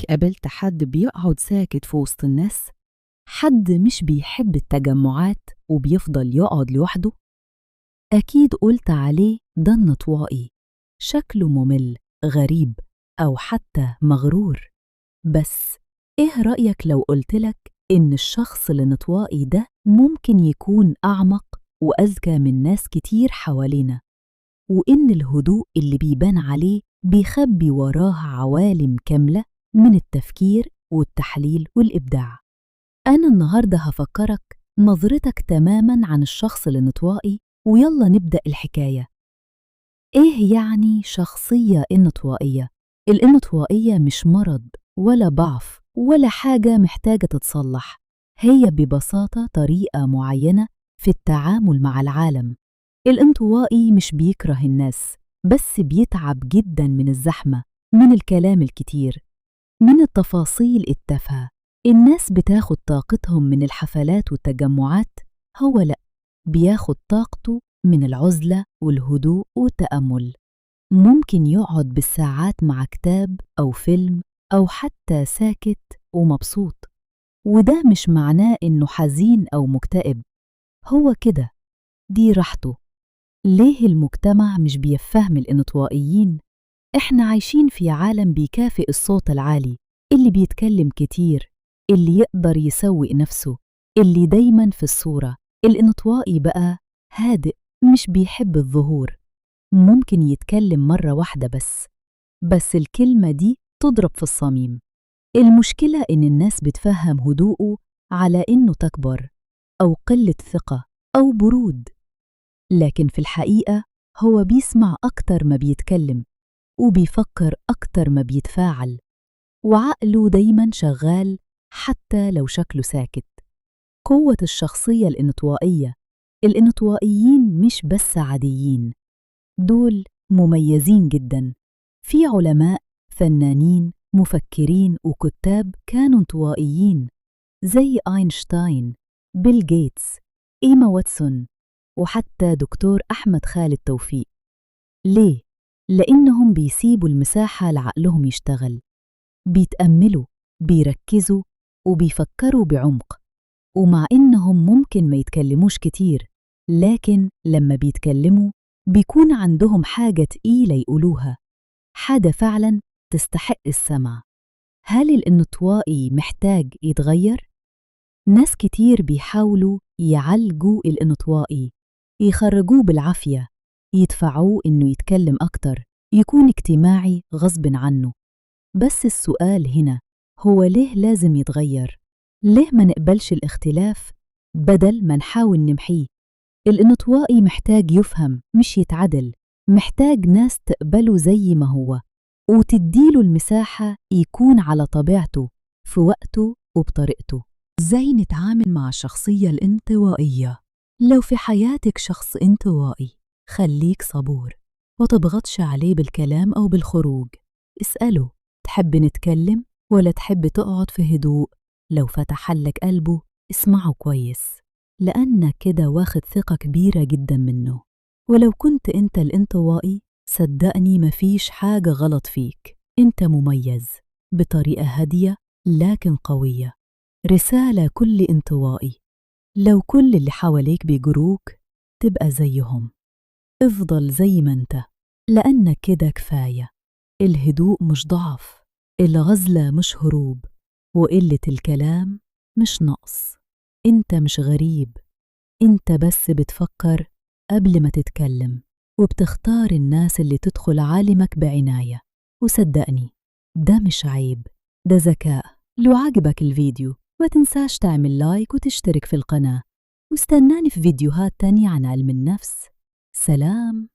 عمرك قابلت حد بيقعد ساكت في وسط الناس؟ حد مش بيحب التجمعات وبيفضل يقعد لوحده؟ أكيد قلت عليه ده الانطوائي، شكله ممل، غريب، أو حتى مغرور. بس إيه رأيك لو قلتلك إن الشخص الانطوائي ده ممكن يكون أعمق وأذكى من ناس كتير حوالينا، وإن الهدوء اللي بيبان عليه بيخبي وراه عوالم كاملة من التفكير والتحليل والإبداع؟ أنا النهاردة هفكرك نظرتك تماماً عن الشخص الانطوائي، ويلا نبدأ الحكاية. إيه يعني شخصية انطوائية؟ الانطوائية مش مرض ولا ضعف ولا حاجة محتاجة تتصلح، هي ببساطة طريقة معينة في التعامل مع العالم. الانطوائي مش بيكره الناس، بس بيتعب جداً من الزحمة، من الكلام الكتير، من التفاصيل التافهة. الناس بتاخد طاقتهم من الحفلات والتجمعات، هو لأ، بياخد طاقته من العزلة والهدوء والتأمل. ممكن يقعد بالساعات مع كتاب أو فيلم أو حتى ساكت ومبسوط، وده مش معناه إنه حزين أو مكتئب، هو كده، دي راحته. ليه المجتمع مش بيفهم الانطوائيين؟ إحنا عايشين في عالم بيكافئ الصوت العالي، اللي بيتكلم كتير، اللي يقدر يسوق نفسه، اللي دايماً في الصورة. الانطوائي بقى هادئ، مش بيحب الظهور، ممكن يتكلم مرة واحدة بس الكلمة دي تضرب في الصميم. المشكلة إن الناس بتفهم هدوءه على إنه تكبر أو قلة ثقة أو برود، لكن في الحقيقة هو بيسمع أكتر ما بيتكلم، وبيفكر أكتر ما بيتفاعل، وعقله دايماً شغال حتى لو شكله ساكت. قوة الشخصية الانطوائية: الانطوائيين مش بس عاديين، دول مميزين جداً. في علماء، فنانين، مفكرين وكتاب كانوا انطوائيين، زي أينشتاين، بيل جيتس، إيما واتسون، وحتى دكتور أحمد خالد توفيق. ليه؟ لأنهم بيسيبوا المساحة لعقلهم يشتغل، بيتأملوا، بيركزوا، وبيفكروا بعمق. ومع إنهم ممكن ما يتكلموش كتير، لكن لما بيتكلموا بيكون عندهم حاجة تقيلة يقولوها، حاجة فعلاً تستحق السمع. هل الانطوائي محتاج يتغير؟ ناس كتير بيحاولوا يعالجوا الانطوائي، يخرجوه بالعافية، يدفعوه إنه يتكلم أكتر، يكون اجتماعي غصب عنه. بس السؤال هنا هو ليه لازم يتغير؟ ليه ما نقبلش الاختلاف بدل ما نحاول نمحيه؟ الانطوائي محتاج يفهم مش يتعدل، محتاج ناس تقبله زي ما هو وتديله المساحة يكون على طبيعته في وقته وبطريقته. ازاي نتعامل مع الشخصية الانطوائية؟ لو في حياتك شخص انطوائي، خليك صبور، وتضغطش عليه بالكلام أو بالخروج. اسأله: تحب نتكلم ولا تحب تقعد في هدوء؟ لو فتح لك قلبه، اسمعه كويس، لأنك كده واخد ثقة كبيرة جدا منه. ولو كنت أنت الانطوائي، صدقني مفيش حاجة غلط فيك، أنت مميز بطريقة هادية لكن قوية. رسالة كل انطوائي: لو كل اللي حواليك بيجروك، تبقى زيهم، افضل زي ما انت، لأنك كده كفاية. الهدوء مش ضعف، العزلة مش هروب، وقلة الكلام مش نقص. انت مش غريب، انت بس بتفكر قبل ما تتكلم، وبتختار الناس اللي تدخل عالمك بعناية. وصدقني، ده مش عيب، ده ذكاء. لو عجبك الفيديو، ما تنساش تعمل لايك وتشترك في القناة، واستناني في فيديوهات تانية عن علم النفس. سلام.